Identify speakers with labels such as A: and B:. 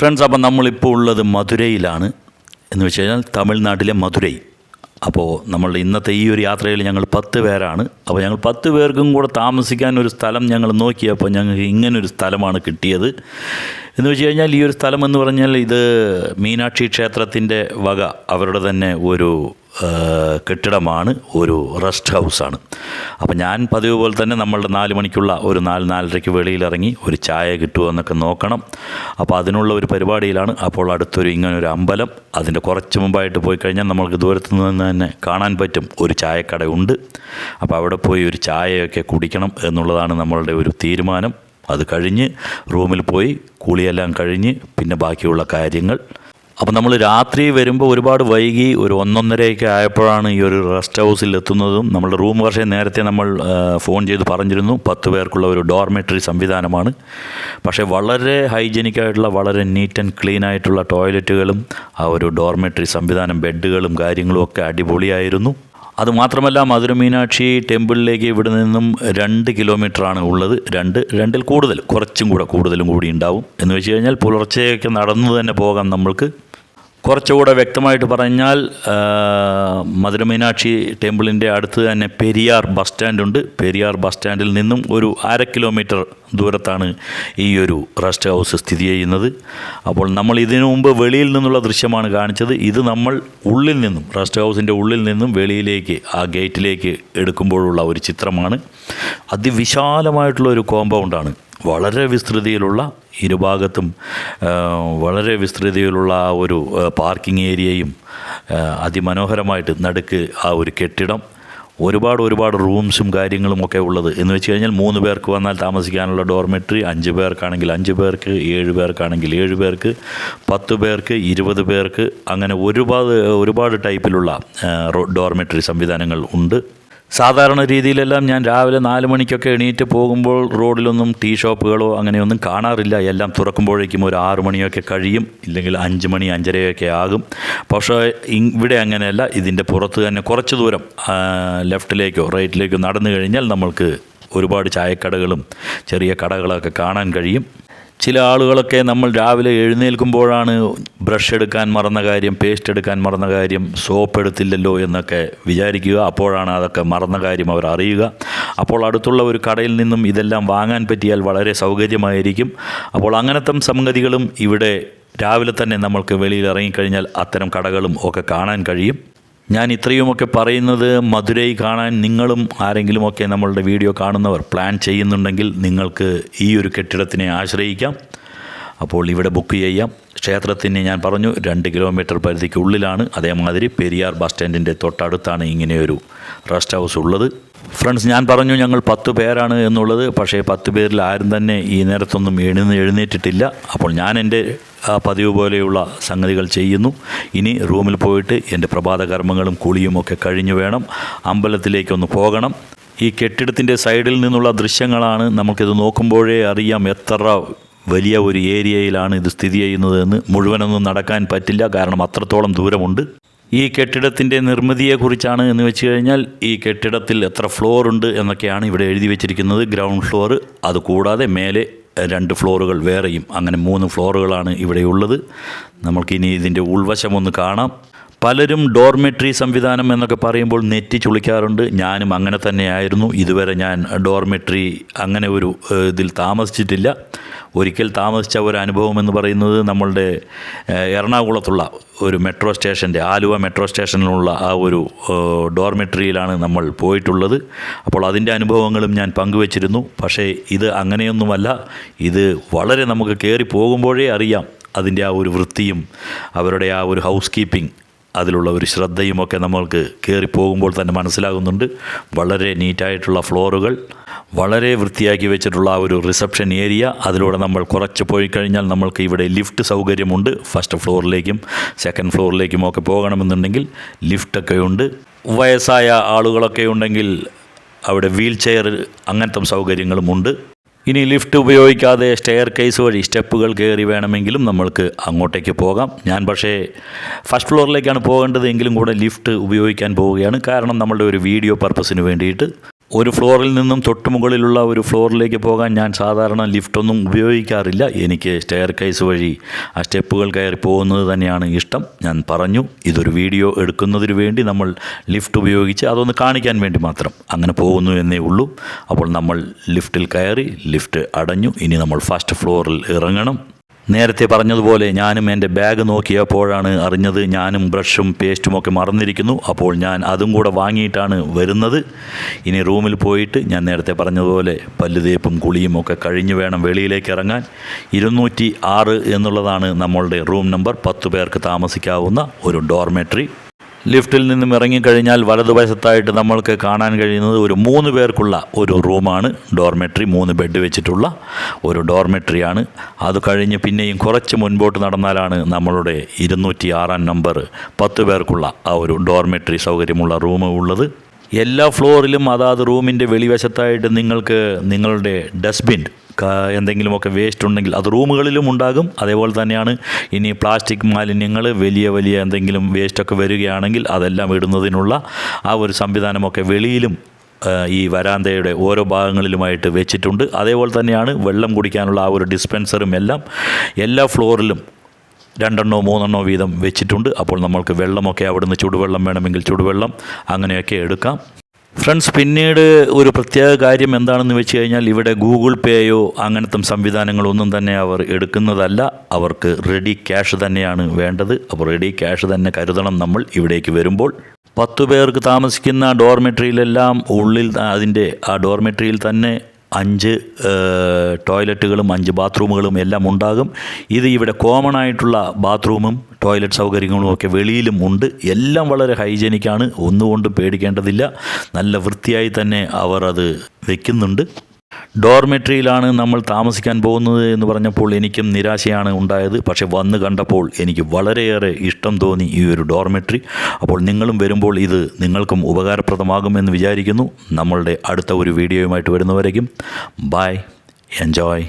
A: Friends, അപ്പം നമ്മളിപ്പോൾ ഉള്ളത് മധുരയിലാണ്. എന്ന് വെച്ച് കഴിഞ്ഞാൽ തമിഴ്നാട്ടിലെ മധുരൈ. അപ്പോൾ നമ്മളുടെ ഇന്നത്തെ ഈ ഒരു യാത്രയിൽ ഞങ്ങൾ 10 പേരാണ്. അപ്പോൾ ഞങ്ങൾ 10 പേർക്കും കൂടെ താമസിക്കാൻ ഒരു സ്ഥലം ഞങ്ങൾ നോക്കിയപ്പോൾ ഞങ്ങൾക്ക് ഇങ്ങനൊരു സ്ഥലമാണ് കിട്ടിയത്. എന്ന് വെച്ച് കഴിഞ്ഞാൽ ഈ ഒരു സ്ഥലം എന്ന് പറഞ്ഞാൽ ഇത് മീനാക്ഷി ക്ഷേത്രത്തിൻ്റെ വക അവരുടെ തന്നെ ഒരു കെട്ടിടമാണ്, ഒരു റെസ്റ്റ് ഹൗസാണ്. അപ്പോൾ ഞാൻ പതിവ് പോലെ തന്നെ നമ്മളുടെ 4 മണിക്കുള്ള ഒരു 4-4:30 വെളിയിലിറങ്ങി ഒരു ചായ കിട്ടുമോ എന്നൊക്കെ നോക്കണം. അപ്പോൾ അതിനുള്ള ഒരു പരിപാടിയിലാണ്. അപ്പോൾ അടുത്തൊരു ഇങ്ങനൊരു അമ്പലം, അതിൻ്റെ കുറച്ച് മുമ്പായിട്ട് പോയി കഴിഞ്ഞാൽ നമ്മൾക്ക് ദൂരത്തു നിന്ന് തന്നെ കാണാൻ പറ്റും ഒരു ചായക്കട ഉണ്ട്. അപ്പോൾ അവിടെ പോയി ഒരു ചായയൊക്കെ കുടിക്കണം എന്നുള്ളതാണ് നമ്മളുടെ ഒരു തീരുമാനം. അത് കഴിഞ്ഞ് റൂമിൽ പോയി കുളിയെല്ലാം കഴിഞ്ഞ് പിന്നെ ബാക്കിയുള്ള കാര്യങ്ങൾ. അപ്പോൾ നമ്മൾ രാത്രി വരുമ്പോൾ ഒരുപാട് വൈകി, ഒരു 1-1:30 ആയപ്പോഴാണ് ഈ ഒരു റെസ്റ്റ് ഹൗസിൽ എത്തുന്നതും. നമ്മളുടെ റൂം പക്ഷേ നേരത്തെ നമ്മൾ ഫോൺ ചെയ്ത് പറഞ്ഞിരുന്നു 10 പേർക്കുള്ള ഒരു ഡോർമെറ്ററി സംവിധാനമാണ്. പക്ഷേ വളരെ ഹൈജീനിക്കായിട്ടുള്ള, വളരെ നീറ്റ് ആൻഡ് ക്ലീൻ ആയിട്ടുള്ള ടോയ്ലറ്റുകളും ആ ഒരു ഡോർമെറ്ററി സംവിധാനം, ബെഡുകളും കാര്യങ്ങളും ഒക്കെ അടിപൊളിയായിരുന്നു. അതുമാത്രമല്ല മധുര മീനാക്ഷി ടെമ്പിളിലേക്ക് ഇവിടെ നിന്നും 2 കിലോമീറ്ററാണ് ഉള്ളത്. 2-2ൽ കൂടുതൽ, കുറച്ചും കൂടുതലും കൂടി ഉണ്ടാവും. എന്ന് വെച്ച് കഴിഞ്ഞാൽ പുലർച്ചെയൊക്കെ നടന്നു തന്നെ പോകാം നമ്മൾക്ക്. കുറച്ചുകൂടെ വ്യക്തമായിട്ട് പറഞ്ഞാൽ മധുര മീനാക്ഷി ടെമ്പിളിൻ്റെ അടുത്ത് തന്നെ പെരിയാർ ബസ് സ്റ്റാൻഡുണ്ട്. പെരിയാർ ബസ് സ്റ്റാൻഡിൽ നിന്നും ഒരു 1/2 കിലോമീറ്റർ ദൂരത്താണ് ഈ ഒരു റെസ്റ്റ് ഹൗസ് സ്ഥിതി ചെയ്യുന്നത്. അപ്പോൾ നമ്മൾ ഇതിനു മുമ്പ് വെളിയിൽ നിന്നുള്ള ദൃശ്യമാണ് കാണിച്ചത്. ഇത് നമ്മൾ ഉള്ളിൽ നിന്നും, റെസ്റ്റ് ഹൗസിൻ്റെ ഉള്ളിൽ നിന്നും വെളിയിലേക്ക് ആ ഗേറ്റിലേക്ക് എടുക്കുമ്പോഴുള്ള ഒരു ചിത്രമാണ്. അതിവിശാലമായിട്ടുള്ള ഒരു കോമ്പൗണ്ടാണ്, വളരെ വിസ്തൃതിയിലുള്ള, ഇരുഭാഗത്തും വളരെ വിസ്തൃതിയിലുള്ള ആ ഒരു പാർക്കിംഗ് ഏരിയയും അതിമനോഹരമായിട്ട് നടുക്ക് ആ ഒരു കെട്ടിടം, ഒരുപാട് റൂംസും കാര്യങ്ങളും ഒക്കെ ഉള്ളത്. എന്ന് വെച്ച് കഴിഞ്ഞാൽ 3 പേർക്ക് വന്നാൽ താമസിക്കാനുള്ള ഡോർമെറ്ററി, 5 പേർക്കാണെങ്കിൽ 5 പേർക്ക്, 7 പേർക്കാണെങ്കിൽ 7 പേർക്ക്, 10 പേർക്ക്, 20 പേർക്ക്, അങ്ങനെ ഒരുപാട് ടൈപ്പിലുള്ള ഡോർമെറ്ററി സംവിധാനങ്ങൾ ഉണ്ട്. സാധാരണ രീതിയിലെല്ലാം ഞാൻ രാവിലെ 4 മണിക്കൊക്കെ എണീറ്റ് പോകുമ്പോൾ റോഡിലൊന്നും ടീ ഷോപ്പുകളോ അങ്ങനെയൊന്നും കാണാറില്ല. എല്ലാം തുറക്കുമ്പോഴേക്കും ഒരു 6 മണിയൊക്കെ കഴിയും, ഇല്ലെങ്കിൽ 5 മണി 5:30 ആകും. പക്ഷേ ഇവിടെ അങ്ങനെയല്ല. ഇതിൻ്റെ പുറത്ത് തന്നെ കുറച്ച് ദൂരം ലെഫ്റ്റിലേക്കോ റൈറ്റിലേക്കോ നടന്നു കഴിഞ്ഞാൽ നമ്മൾക്ക് ഒരുപാട് ചായക്കടകളും ചെറിയ കടകളൊക്കെ കാണാൻ കഴിയും. ചില ആളുകളൊക്കെ നമ്മൾ രാവിലെ എഴുന്നേൽക്കുമ്പോഴാണ് ബ്രഷ് എടുക്കാൻ മറന്ന കാര്യം, പേസ്റ്റ് എടുക്കാൻ മറന്ന കാര്യം, സോപ്പ് എടുത്തില്ലല്ലോ എന്നൊക്കെ വിചാരിക്കുക. അപ്പോഴാണ് അതൊക്കെ മറന്ന കാര്യം അവർ അറിയുക. അപ്പോൾ അടുത്തുള്ള ഒരു കടയിൽ നിന്നും ഇതെല്ലാം വാങ്ങാൻ പറ്റിയാൽ വളരെ സൗകര്യമായിരിക്കും. അപ്പോൾ അങ്ങനത്തെ സംഗതികളും ഇവിടെ രാവിലെ തന്നെ നമ്മൾക്ക് വെളിയിൽ ഇറങ്ങിക്കഴിഞ്ഞാൽ അത്തരം കടകളും ഒക്കെ കാണാൻ കഴിയും. ഞാൻ ഇത്രയുമൊക്കെ പറയുന്നത് മധുരൈ കാണാൻ നിങ്ങളും ആരെങ്കിലുമൊക്കെ നമ്മളുടെ വീഡിയോ കാണുന്നവർ പ്ലാൻ ചെയ്യുന്നുണ്ടെങ്കിൽ നിങ്ങൾക്ക് ഈ ഒരു കെട്ടിടത്തിനെ ആശ്രയിക്കാം. അപ്പോൾ ഇവിടെ ബുക്ക് ചെയ്യാം. ക്ഷേത്രത്തിന് ഞാൻ പറഞ്ഞു 2 കിലോമീറ്റർ പരിധിക്കുള്ളിലാണ്. അതേമാതിരി പെരിയാർ ബസ് സ്റ്റാൻഡിൻ്റെ തൊട്ടടുത്താണ് ഇങ്ങനെയൊരു റെസ്റ്റ് ഹൗസ് ഉള്ളത്. ഫ്രണ്ട്സ്, ഞാൻ പറഞ്ഞു ഞങ്ങൾ 10 പേരാണ് എന്നുള്ളത്. പക്ഷേ 10 പേരിൽ ആരും തന്നെ ഈ നേരത്തൊന്നും എഴുന്നേറ്റിട്ടില്ല. അപ്പോൾ ഞാൻ എൻ്റെ പതിവ് പോലെയുള്ള സംഗതികൾ ചെയ്യുന്നു. ഇനി റൂമിൽ പോയിട്ട് എൻ്റെ പ്രഭാത കർമ്മങ്ങളും കുളിയുമൊക്കെ കഴിഞ്ഞു വേണം അമ്പലത്തിലേക്കൊന്ന് പോകണം. ഈ കെട്ടിടത്തിൻ്റെ സൈഡിൽ നിന്നുള്ള ദൃശ്യങ്ങളാണ്. നമുക്കിത് നോക്കുമ്പോഴേ അറിയാം എത്ര വലിയ ഒരു ഏരിയയിലാണ് ഇത് സ്ഥിതി ചെയ്യുന്നതെന്ന്. മുഴുവനൊന്നും നടക്കാൻ പറ്റില്ല, കാരണം അത്രത്തോളം ദൂരമുണ്ട്. ഈ കെട്ടിടത്തിൻ്റെ നിർമ്മിതിയെക്കുറിച്ചാണ് എന്ന് വെച്ച് കഴിഞ്ഞാൽ ഈ കെട്ടിടത്തിൽ എത്ര ഫ്ലോർ ഉണ്ട് എന്നൊക്കെയാണ് ഇവിടെ എഴുതി വെച്ചിരിക്കുന്നത്. ഗ്രൗണ്ട് ഫ്ലോർ, അതുകൂടാതെ മേലെ 2 ഫ്ലോറുകൾ വേറെയും, അങ്ങനെ 3 ഫ്ലോറുകളാണ് ഇവിടെയുള്ളത്. നമ്മൾക്കിനി ഇതിൻ്റെ ഉൾവശം ഒന്ന് കാണാം. പലരും ഡോർമെറ്ററി സംവിധാനം എന്നൊക്കെ പറയുമ്പോൾ നെറ്റി ചുളിക്കാറുണ്ട്. ഞാനും അങ്ങനെ തന്നെയായിരുന്നു. ഇതുവരെ ഞാൻ ഡോർമെറ്ററി അങ്ങനെ ഒരു ഇതിൽ താമസിച്ചിട്ടില്ല. ഒരിക്കൽ താമസിച്ച ഒരു അനുഭവം എന്ന് പറയുന്നത് നമ്മളുടെ എറണാകുളത്തുള്ള ഒരു മെട്രോ സ്റ്റേഷൻ്റെ, ആലുവ മെട്രോ സ്റ്റേഷനിലുള്ള ആ ഒരു ഡോർമെറ്ററിയിലാണ് നമ്മൾ പോയിട്ടുള്ളത്. അപ്പോൾ അതിൻ്റെ അനുഭവങ്ങളും ഞാൻ പങ്കുവച്ചിരുന്നു. പക്ഷേ ഇത് അങ്ങനെയൊന്നുമല്ല. ഇത് വളരെ നമുക്ക് കയറി പോകുമ്പോഴേ അറിയാം അതിൻ്റെ ആ ഒരു വൃത്തിയും അവരുടെ ആ ഒരു ഹൗസ് കീപ്പിംഗ്, അതിലുള്ള ഒരു ശ്രദ്ധയുമൊക്കെ നമ്മൾക്ക് കയറി പോകുമ്പോൾ തന്നെ മനസ്സിലാകുന്നുണ്ട്. വളരെ നീറ്റായിട്ടുള്ള ഫ്ലോറുകൾ, വളരെ വൃത്തിയാക്കി വെച്ചിട്ടുള്ള ആ ഒരു റിസപ്ഷൻ ഏരിയ. അതിലൂടെ നമ്മൾ കുറച്ച് പോയി കഴിഞ്ഞാൽ നമ്മൾക്ക് ഇവിടെ ലിഫ്റ്റ് സൗകര്യമുണ്ട്. ഫസ്റ്റ് ഫ്ലോറിലേക്കും സെക്കൻഡ് ഫ്ലോറിലേക്കും ഒക്കെ പോകണമെന്നുണ്ടെങ്കിൽ ലിഫ്റ്റൊക്കെ ഉണ്ട്. വയസ്സായ ആളുകളൊക്കെ ഉണ്ടെങ്കിൽ അവിടെ വീൽ ചെയർ അങ്ങനത്തെ സൗകര്യങ്ങളുമുണ്ട്. ഇനി ലിഫ്റ്റ് ഉപയോഗിക്കാതെ സ്റ്റെയർ കേസ് വഴി സ്റ്റെപ്പുകൾ കയറി വേണമെങ്കിലും നമ്മൾക്ക് അങ്ങോട്ടേക്ക് പോകാം. ഞാൻ പക്ഷേ ഫസ്റ്റ് ഫ്ലോറിലേക്കാണ് പോകേണ്ടത്, എങ്കിലും കൂടെ ലിഫ്റ്റ് ഉപയോഗിക്കാൻ പോവുകയാണ്. കാരണം നമ്മളുടെ ഒരു വീഡിയോ പർപ്പസിന് വേണ്ടിയിട്ട്. ഒരു ഫ്ലോറിൽ നിന്നും തൊട്ട് മുകളിലുള്ള ഒരു ഫ്ലോറിലേക്ക് പോകാൻ ഞാൻ സാധാരണ ലിഫ്റ്റൊന്നും ഉപയോഗിക്കാറില്ല. എനിക്ക് സ്റ്റെയർ കേസ് വഴി ആ സ്റ്റെപ്പുകൾ കയറി പോകുന്നത് തന്നെയാണ് ഇഷ്ടം. ഞാൻ പറഞ്ഞു, ഇതൊരു വീഡിയോ എടുക്കുന്നതിന് വേണ്ടി നമ്മൾ ലിഫ്റ്റ് ഉപയോഗിച്ച് അതൊന്ന് കാണിക്കാൻ വേണ്ടി മാത്രം അങ്ങനെ പോകുന്നു എന്നേ ഉള്ളൂ. അപ്പോൾ നമ്മൾ ലിഫ്റ്റിൽ കയറി, ലിഫ്റ്റ് അടഞ്ഞു. ഇനി നമ്മൾ ഫസ്റ്റ് ഫ്ലോറിൽ ഇറങ്ങണം. നേരത്തെ പറഞ്ഞതുപോലെ ഞാനും എൻ്റെ ബാഗ് നോക്കിയപ്പോഴാണ് അറിഞ്ഞത് ഞാനും ബ്രഷും പേസ്റ്റും ഒക്കെ മറന്നിരിക്കുന്നു. അപ്പോൾ ഞാൻ അതും കൂടെ വാങ്ങിയിട്ടാണ് വരുന്നത്. ഇനി റൂമിൽ പോയിട്ട് ഞാൻ നേരത്തെ പറഞ്ഞതുപോലെ പല്ലുതേപ്പും കുളിയും ഒക്കെ കഴിഞ്ഞ് വേണം വെളിയിലേക്ക് ഇറങ്ങാൻ. 206 എന്നുള്ളതാണ് നമ്മളുടെ റൂം നമ്പർ. 10 പേർക്ക് താമസിക്കാവുന്ന ഒരു ഡോർമെട്രി. ലിഫ്റ്റിൽ നിന്നും ഇറങ്ങിക്കഴിഞ്ഞാൽ വലതുവശത്തായിട്ട് നമ്മൾക്ക് കാണാൻ കഴിയുന്നത് ഒരു 3 പേർക്കുള്ള ഒരു റൂമാണ്. ഡോർമെട്രി, 3 ബെഡ് വെച്ചിട്ടുള്ള ഒരു ഡോർമെട്രിയാണ്. അത് കഴിഞ്ഞ് പിന്നെയും കുറച്ച് മുൻപോട്ട് നടന്നാലാണ് നമ്മളുടെ 206 നമ്പർ 10 പേർക്കുള്ള ആ ഒരു ഡോർമെട്രി സൗകര്യമുള്ള റൂം ഉള്ളത്. എല്ലാ ഫ്ലോറിലും അതാത് റൂമിൻ്റെ വെളിവശത്തായിട്ട് നിങ്ങൾക്ക് നിങ്ങളുടെ ഡസ്റ്റ്ബിൻ, എന്തെങ്കിലുമൊക്കെ വേസ്റ്റ് ഉണ്ടെങ്കിൽ അത് റൂമുകളിലും ഉണ്ടാകും. അതേപോലെ തന്നെയാണ് ഇനി പ്ലാസ്റ്റിക് മാലിന്യങ്ങൾ, വലിയ എന്തെങ്കിലും വേസ്റ്റൊക്കെ വരികയാണെങ്കിൽ അതെല്ലാം ഇടുന്നതിനുള്ള ആ ഒരു സംവിധാനമൊക്കെ വെളിയിലും ഈ വരാന്തയുടെ ഓരോ ഭാഗങ്ങളിലുമായിട്ട് വെച്ചിട്ടുണ്ട്. അതേപോലെ തന്നെയാണ് വെള്ളം കുടിക്കാനുള്ള ആ ഒരു ഡിസ്പെൻസറും എല്ലാം എല്ലാ ഫ്ലോറിലും 2-3 വീതം വെച്ചിട്ടുണ്ട്. അപ്പോൾ നമ്മൾക്ക് വെള്ളമൊക്കെ അവിടുന്ന് ചുടുവെള്ളം വേണമെങ്കിൽ ചുടുവെള്ളം അങ്ങനെയൊക്കെ എടുക്കാം. ഫ്രണ്ട്സ്, പിന്നീട് ഒരു പ്രത്യേക കാര്യം എന്താണെന്ന് വെച്ച് കഴിഞ്ഞാൽ ഇവിടെ ഗൂഗിൾ പേയോ അങ്ങനത്തെ സംവിധാനങ്ങളൊന്നും തന്നെ അവർ എടുക്കുന്നതല്ല. അവർക്ക് റെഡി ക്യാഷ് തന്നെയാണ് വേണ്ടത്. അപ്പോൾ റെഡി ക്യാഷ് തന്നെ കരുതണം നമ്മൾ ഇവിടേക്ക് വരുമ്പോൾ. 10 പേർക്ക് താമസിക്കുന്ന ഡോർമെട്രിയിലെല്ലാം ഉള്ളിൽ അതിൻ്റെ ആ ഡോർമെട്രിയിൽ തന്നെ 5 ടോയ്ലറ്റുകളും 5 ബാത്റൂമുകളും എല്ലാം ഉണ്ടാകും. ഇത് ഇവിടെ കോമൺ ആയിട്ടുള്ള ബാത്റൂമും ടോയ്ലറ്റ് സൗകര്യങ്ങളും ഒക്കെ വെളിയിലും ഉണ്ട്. എല്ലാം വളരെ ഹൈജീനിക്കാണ്. ഒന്നുകൊണ്ടും പേടിക്കേണ്ടതില്ല. നല്ല വൃത്തിയായി തന്നെ അവർ അത് വയ്ക്കുന്നുണ്ട്. ഡോർമെട്രിയിലാണ് നമ്മൾ താമസിക്കാൻ പോകുന്നത് എന്ന് പറഞ്ഞപ്പോൾ എനിക്കും നിരാശയാണ് ഉണ്ടായത്. പക്ഷേ വന്ന് കണ്ടപ്പോൾ എനിക്ക് വളരെയേറെ ഇഷ്ടം തോന്നി ഈ ഒരു ഡോർമെട്രി. അപ്പോൾ നിങ്ങളും വരുമ്പോൾ ഇത് നിങ്ങൾക്കും ഉപകാരപ്രദമാകുമെന്ന് വിചാരിക്കുന്നു. നമ്മളുടെ അടുത്ത ഒരു വീഡിയോയുമായിട്ട് വരുന്നവരേക്കും ബൈ, എൻജോയ്.